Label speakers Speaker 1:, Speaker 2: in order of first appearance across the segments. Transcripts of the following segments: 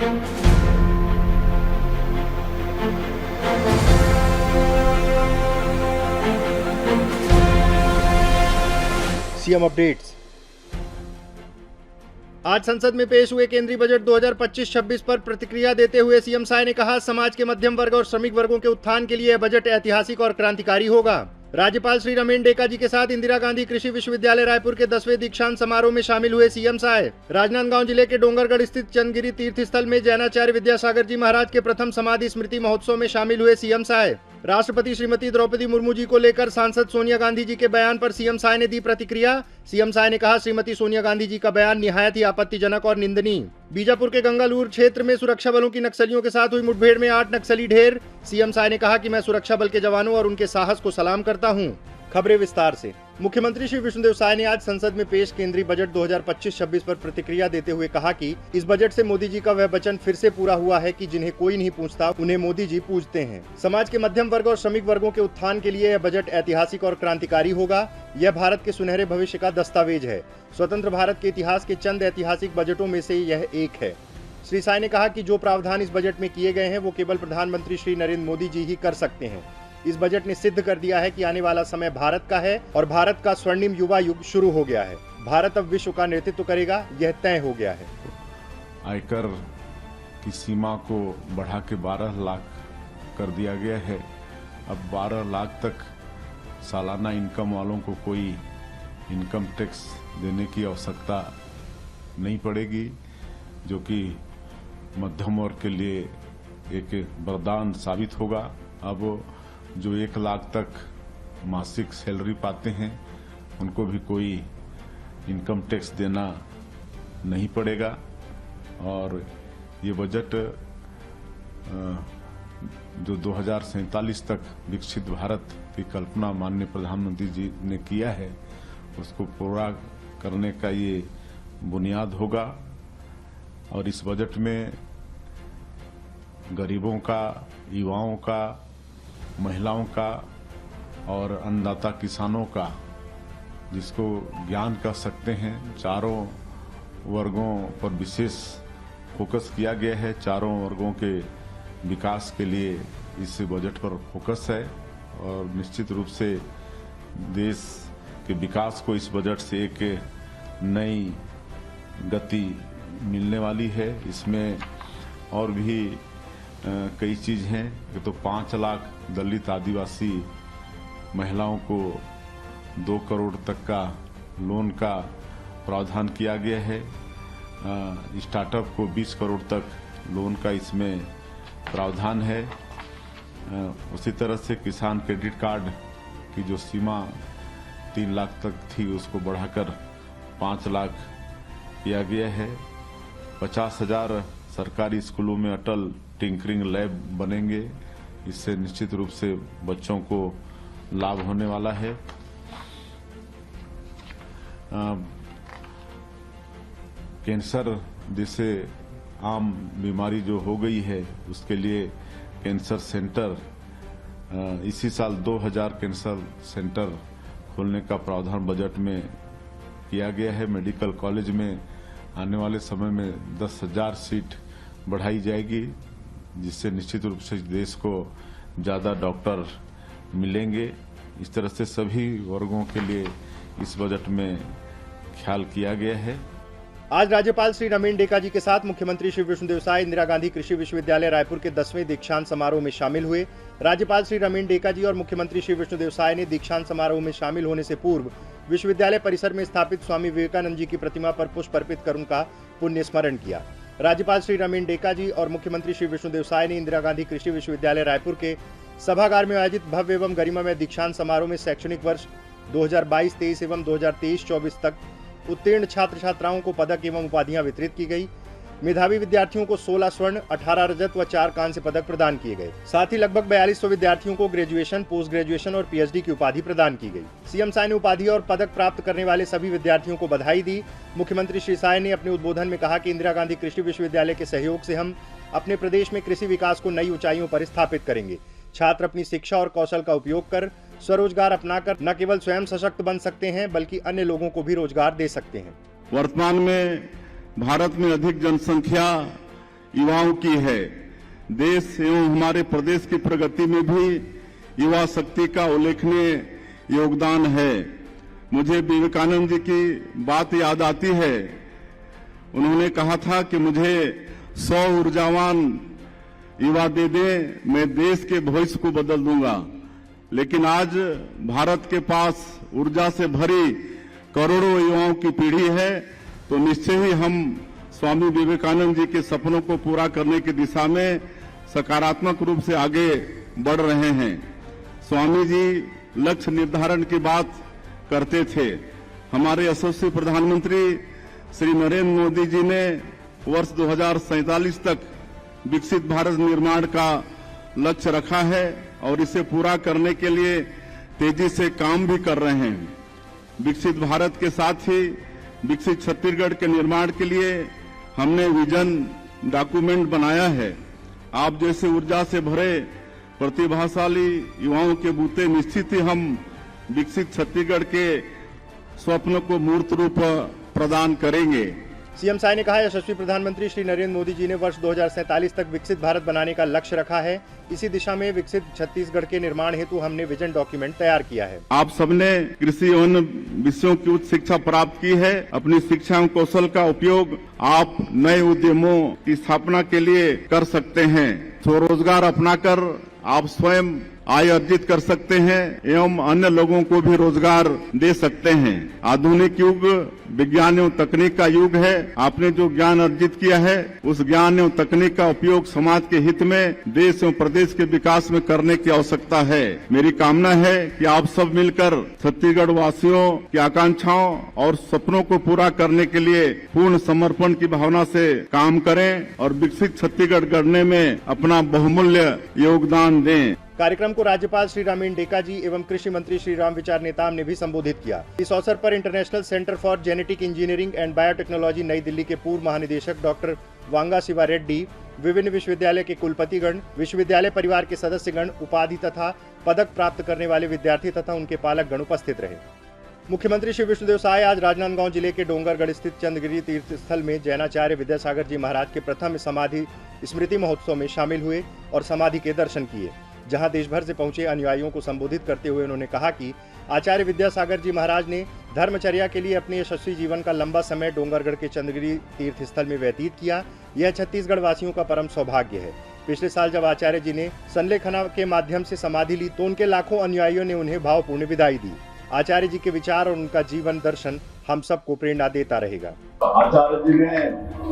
Speaker 1: CM updates. आज संसद में पेश हुए केंद्रीय बजट 2025-26 पर प्रतिक्रिया देते हुए सीएम साय ने कहा, समाज के मध्यम वर्ग और श्रमिक वर्गों के उत्थान के लिए यह बजट ऐतिहासिक और क्रांतिकारी होगा। राज्यपाल श्री रमेन डेका जी के साथ इंदिरा गांधी कृषि विश्वविद्यालय रायपुर के 10वें दीक्षांत समारोह में शामिल हुए सीएम साय राजनांदगांव जिले के डोंगरगढ़ स्थित चंदगिरी तीर्थ स्थल में जैनाचार्य विद्यासागर जी महाराज के प्रथम समाधि स्मृति महोत्सव में शामिल हुए सीएम साय। राष्ट्रपति श्रीमती द्रौपदी मुर्मू जी को लेकर सांसद सोनिया गांधी जी के बयान पर सीएम साय ने दी प्रतिक्रिया। सीएम साय ने कहा, श्रीमती सोनिया गांधी जी का बयान निहायत ही आपत्तिजनक और निंदनीय। बीजापुर के गंगालूर क्षेत्र में सुरक्षा बलों की नक्सलियों के साथ हुई मुठभेड़ में 8 नक्सली ढेर। सीएम साय ने कहा कि मैं सुरक्षा बल के जवानों और उनके साहस को सलाम करता हूं। खबरें विस्तार से। मुख्यमंत्री श्री विष्णुदेव साय ने आज संसद में पेश केंद्रीय बजट 2025-26 पर प्रतिक्रिया देते हुए कहा कि इस बजट से मोदी जी का वह वचन फिर से पूरा हुआ है कि जिन्हें कोई नहीं पूछता उन्हें मोदी जी पूछते हैं। समाज के मध्यम वर्ग और श्रमिक वर्गों के उत्थान के लिए यह बजट ऐतिहासिक और क्रांतिकारी होगा। यह भारत के सुनहरे भविष्य का दस्तावेज है। स्वतंत्र भारत के इतिहास के चंद ऐतिहासिक बजटों में से यह एक है। श्री साय ने कहा कि जो प्रावधान इस बजट में किए गए हैं वो केवल प्रधानमंत्री श्री नरेंद्र मोदी जी ही कर सकते हैं। इस बजट ने सिद्ध कर दिया है कि आने वाला समय भारत का है और भारत का स्वर्णिम युवा युग शुरू हो गया है। भारत अब विश्व का नेतृत्व करेगा, यह तय हो गया है।
Speaker 2: आयकर की सीमा को बढ़ा के 12 लाख कर दिया गया है। अब 12 लाख तक सालाना इनकम वालों को कोई इनकम टैक्स देने की आवश्यकता नहीं पड़ेगी, जो कि मध्यम वर्ग के लिए एक वरदान साबित होगा। अब जो 1 लाख तक मासिक सैलरी पाते हैं उनको भी कोई इनकम टैक्स देना नहीं पड़ेगा। और ये बजट जो 2047 तक विकसित भारत की कल्पना माननीय प्रधानमंत्री जी ने किया है उसको पूरा करने का ये बुनियाद होगा। और इस बजट में गरीबों का, युवाओं का, महिलाओं का और अन्नदाता किसानों का, जिसको ज्ञान कह सकते हैं, चारों वर्गों पर विशेष फोकस किया गया है। चारों वर्गों के विकास के लिए इस बजट पर फोकस है और निश्चित रूप से देश के विकास को इस बजट से एक नई गति मिलने वाली है। इसमें और भी कई चीज हैं। तो 5 लाख दलित आदिवासी महिलाओं को 2 करोड़ तक का लोन का प्रावधान किया गया है। स्टार्टअप को 20 करोड़ तक लोन का इसमें प्रावधान है। उसी तरह से किसान क्रेडिट कार्ड की जो सीमा 3 लाख तक थी उसको बढ़ाकर 5 लाख किया गया है। 50,000 सरकारी स्कूलों में अटल टिंकरिंग लैब बनेंगे। इससे निश्चित रूप से बच्चों को लाभ होने वाला है। कैंसर जैसे आम बीमारी जो हो गई है उसके लिए कैंसर सेंटर, इसी साल 2000 कैंसर सेंटर खोलने का प्रावधान बजट में किया गया है। मेडिकल कॉलेज में आने वाले समय में 10,000 सीट बढ़ाई जाएगी, जिससे निश्चित रूप से देश को ज्यादा डॉक्टर मिलेंगे। इस तरह से सभी वर्गों के लिए इस बजट में ख्याल किया गया है।
Speaker 1: आज राज्यपाल श्री रमेन डेका जी के साथ मुख्यमंत्री श्री विष्णुदेव साय इंदिरा गांधी कृषि विश्वविद्यालय रायपुर के 10वें दीक्षांत समारोह में शामिल हुए। राज्यपाल श्री रमेन डेका जी और मुख्यमंत्री श्री विष्णुदेव साय ने दीक्षांत समारोह में शामिल होने से पूर्व विश्वविद्यालय परिसर में स्थापित स्वामी विवेकानंद जी की प्रतिमा पर पुष्प अर्पित कर उनका पुण्य स्मरण किया। राज्यपाल श्री रमेन डेका जी और मुख्यमंत्री श्री विष्णुदेव साय ने इंदिरा गांधी कृषि विश्वविद्यालय रायपुर के सभागार में आयोजित भव्य एवं गरिमामय दीक्षांत समारोह में शैक्षणिक वर्ष 2022-23 एवं 2023-24 तक उत्तीर्ण छात्र छात्राओं को पदक एवं उपाधियां वितरित की गई। मेधावी विद्यार्थियों को 16 स्वर्ण, 18 रजत व 4 कांस्य पदक प्रदान किए गए। साथ ही लगभग 4200 विद्यार्थियों को ग्रेजुएशन, पोस्ट ग्रेजुएशन और पीएचडी की उपाधि प्रदान की गई। सीएम साय ने उपाधि और पदक प्राप्त करने वाले सभी विद्यार्थियों को बधाई दी। मुख्यमंत्री श्री साय ने अपने उद्बोधन में कहा कि इंदिरा गांधी कृषि विश्वविद्यालय के सहयोग से हम अपने प्रदेश में कृषि विकास को नई ऊंचाइयों पर स्थापित करेंगे। छात्र अपनी शिक्षा और कौशल का उपयोग कर स्वरोजगार अपनाकर न केवल स्वयं सशक्त बन सकते हैं बल्कि अन्य लोगों को भी रोजगार दे सकते हैं।
Speaker 3: वर्तमान में भारत में अधिक जनसंख्या युवाओं की है। देश एवं हमारे प्रदेश की प्रगति में भी युवा शक्ति का उल्लेखनीय योगदान है। मुझे विवेकानंद जी की बात याद आती है। उन्होंने कहा था कि मुझे 100 ऊर्जावान युवा दे दें, मैं देश के भविष्य को बदल दूंगा। लेकिन आज भारत के पास ऊर्जा से भरी करोड़ों युवाओं की पीढ़ी है, तो निश्चय ही हम स्वामी विवेकानंद जी के सपनों को पूरा करने की दिशा में सकारात्मक रूप से आगे बढ़ रहे हैं। स्वामी जी लक्ष्य निर्धारण की बात करते थे। हमारे यशस्वी प्रधानमंत्री श्री नरेंद्र मोदी जी ने वर्ष 2047 तक विकसित भारत निर्माण का लक्ष्य रखा है और इसे पूरा करने के लिए तेजी से काम भी कर रहे हैं। विकसित भारत के साथ ही विकसित छत्तीसगढ़ के निर्माण के लिए हमने विजन डॉक्यूमेंट बनाया है। आप जैसे ऊर्जा से भरे प्रतिभाशाली युवाओं के बूते निश्चित ही हम विकसित छत्तीसगढ़ के स्वप्न को मूर्त रूप प्रदान करेंगे।
Speaker 1: सीएम साय ने कहा, यशस्वी प्रधानमंत्री श्री नरेंद्र मोदी जी ने वर्ष 2047 तक विकसित भारत बनाने का लक्ष्य रखा है। इसी दिशा में विकसित छत्तीसगढ़ के निर्माण हेतु हमने विजन डॉक्यूमेंट तैयार किया है।
Speaker 3: आप सबने कृषि एवं विषयों की उच्च शिक्षा प्राप्त की है। अपनी शिक्षा एवं कौशल का उपयोग आप नए उद्यमों की स्थापना के लिए कर सकते हैं। स्वरोजगार अपनाकर आप स्वयं आय अर्जित कर सकते हैं एवं अन्य लोगों को भी रोजगार दे सकते हैं। आधुनिक युग विज्ञान एवं तकनीक का युग है। आपने जो ज्ञान अर्जित किया है, उस ज्ञान एवं तकनीक का उपयोग समाज के हित में, देश एवं प्रदेश के विकास में करने की आवश्यकता है। मेरी कामना है कि आप सब मिलकर छत्तीसगढ़ वासियों की आकांक्षाओं और सपनों को पूरा करने के लिए पूर्ण समर्पण की भावना से काम करें और विकसित छत्तीसगढ़ गढ़ने में अपना बहुमूल्य योगदान दें।
Speaker 1: कार्यक्रम को राज्यपाल श्री रामेन डेका जी एवं कृषि मंत्री श्री रामविचार नेताम ने भी संबोधित किया। इस अवसर पर international centre for genetic engineering and biotechnology नई दिल्ली के पूर्व महानिदेशक डॉक्टर वांगा शिवा रेड्डी, विभिन्न विश्वविद्यालय के कुलपतिगण, विश्वविद्यालय परिवार के सदस्यगण, उपाधि तथा पदक प्राप्त करने वाले विद्यार्थी तथा उनके पालकगण उपस्थित रहे। मुख्यमंत्री श्री विष्णुदेव साय आज राजनांदगांव जिले के डोंगरगढ़ स्थित चंद्रगिरी तीर्थ स्थल में जैनाचार्य विद्यासागर जी महाराज के प्रथम समाधि स्मृति महोत्सव में शामिल हुए और समाधि के दर्शन किए। जहां देश भर से पहुंचे अनुयायियों को संबोधित करते हुए उन्होंने कहा कि आचार्य विद्यासागर जी महाराज ने धर्मचर्या के लिए अपने यशस्वी जीवन का लंबा समय डोंगरगढ़ के चंद्रगिरी तीर्थ स्थल में व्यतीत किया। यह छत्तीसगढ़ वासियों का परम सौभाग्य है। पिछले साल जब आचार्य जी ने संलेखना के माध्यम से समाधि ली तो उनके लाखों अनुयायियों ने उन्हें भावपूर्ण विदाई दी। आचार्य जी के विचार और उनका जीवन दर्शन हम सबको प्रेरणा देता रहेगा।
Speaker 3: आचार्य जी ने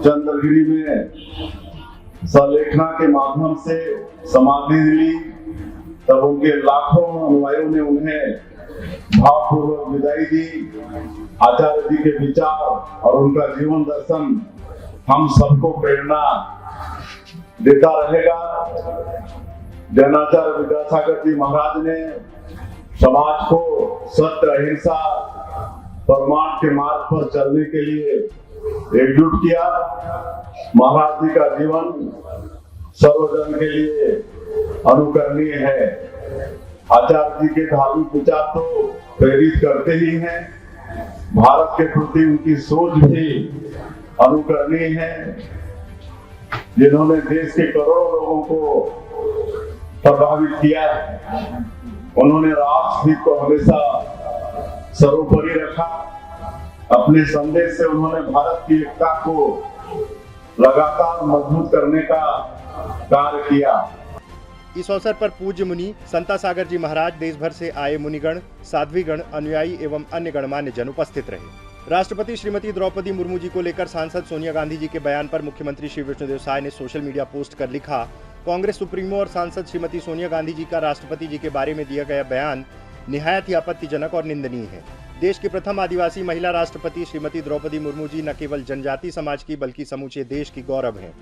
Speaker 3: चंद्रगिरी में संलेखना के माध्यम से समाधि ली, तब उनके लाखों अनुयायियों ने उन्हें भावपूर्वक विदाई दी। आचार्य जी के विचार और उनका जीवन दर्शन हम सबको प्रेरणा देता रहेगा। जैनाचार्य विद्यासागर जी महाराज ने समाज को सत्य, अहिंसा, परमार्थ के मार्ग पर चलने के लिए एकजुट किया। महाराज जी का जीवन सर्वजन के लिए अनुकरणीय है। आचार्य जी के धार्मिक विचार तो प्रेरित करते ही हैं, भारत के प्रति उनकी सोच भी अनुकरणीय है। जिन्होंने देश के करोड़ों लोगों को प्रभावित किया है, उन्होंने राष्ट्र हित को हमेशा सर्वोपरि रखा। अपने संदेश से उन्होंने भारत की एकता को लगातार मजबूत करने का कार्य किया।
Speaker 1: इस अवसर पर पूज्य मुनि संता सागर जी महाराज, देश भर से आए मुनिगण, साध्वीगण, अनुयायी एवं अन्य गणमान्य जन उपस्थित रहे। राष्ट्रपति श्रीमती द्रौपदी मुर्मू जी को लेकर सांसद सोनिया गांधी जी के बयान पर मुख्यमंत्री श्री विष्णुदेव साय ने सोशल मीडिया पोस्ट कर लिखा, कांग्रेस सुप्रीमो और सांसद श्रीमती सोनिया गांधी जी का राष्ट्रपति जी के बारे में दिया गया बयान निहायत ही आपत्तिजनक और निंदनीय है। देश की प्रथम आदिवासी महिला राष्ट्रपति श्रीमती द्रौपदी मुर्मू जी न केवल जनजाति समाज की बल्कि समूचे देश की गौरव हैं।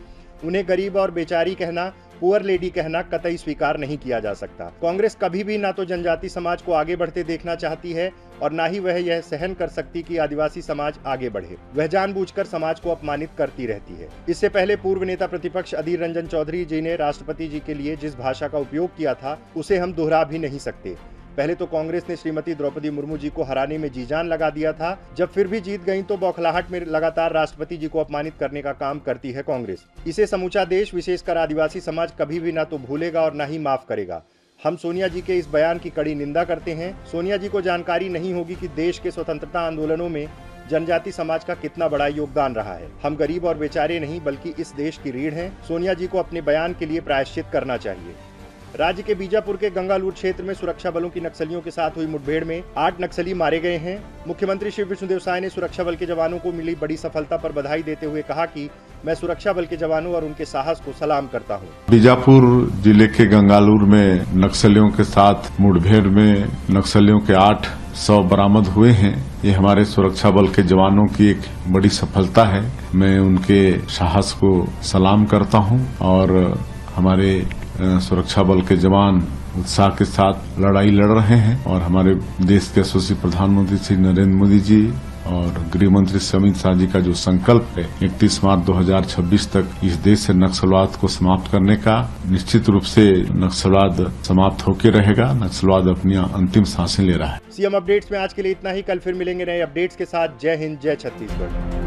Speaker 1: उन्हें गरीब और बेचारी कहना, पुअर लेडी कहना कतई स्वीकार नहीं किया जा सकता। कांग्रेस कभी भी ना तो जनजाति समाज को आगे बढ़ते देखना चाहती है और ना ही वह यह सहन कर सकती कि आदिवासी समाज आगे बढ़े। वह जानबूझकर समाज को अपमानित करती रहती है। इससे पहले पूर्व नेता प्रतिपक्ष अधीर रंजन चौधरी जी ने राष्ट्रपति जी के लिए जिस भाषा का उपयोग किया था उसे हम दोहरा भी नहीं सकते। पहले तो कांग्रेस ने श्रीमती द्रौपदी मुर्मू जी को हराने में जी जान लगा दिया था, जब फिर भी जीत गई तो बौखलाहट में लगातार राष्ट्रपति जी को अपमानित करने का काम करती है कांग्रेस। इसे समूचा देश, विशेषकर आदिवासी समाज कभी भी ना तो भूलेगा और ना ही माफ करेगा। हम सोनिया जी के इस बयान की कड़ी निंदा करते हैं। सोनिया जी को जानकारी नहीं होगी कि देश के स्वतंत्रता आंदोलनों में जनजाति समाज का कितना बड़ा योगदान रहा है। हम गरीब और बेचारे नहीं बल्कि इस देश की रीढ़ हैं। सोनिया जी को अपने बयान के लिए प्रायश्चित करना चाहिए। राज्य के बीजापुर के गंगालूर क्षेत्र में सुरक्षा बलों की नक्सलियों के साथ हुई मुठभेड़ में 8 नक्सली मारे गए हैं। मुख्यमंत्री श्री विष्णुदेव साय ने सुरक्षा बल के जवानों को मिली बड़ी सफलता पर बधाई देते हुए कहा कि मैं सुरक्षा बल के जवानों और उनके साहस को सलाम करता हूं।
Speaker 2: बीजापुर जिले के गंगालूर में नक्सलियों के साथ मुठभेड़ में नक्सलियों के 8 शव बरामद हुए हैं। ये हमारे सुरक्षा बल के जवानों की एक बड़ी सफलता है। मैं उनके साहस को सलाम करता हूं और हमारे सुरक्षा बल के जवान उत्साह के साथ लड़ाई लड़ रहे हैं और हमारे देश के यशस्वी प्रधानमंत्री श्री नरेंद्र मोदी जी और गृह मंत्री श्री अमित शाह जी का जो संकल्प है 31 मार्च 2026 तक इस देश से नक्सलवाद को समाप्त करने का, निश्चित रूप से नक्सलवाद समाप्त होकर रहेगा। नक्सलवाद अपनी अंतिम सांसें ले रहा है।
Speaker 1: सीएम अपडेट्स में आज के लिए इतना ही। कल फिर मिलेंगे नए अपडेट्स के साथ। जय हिंद, जय छत्तीसगढ़।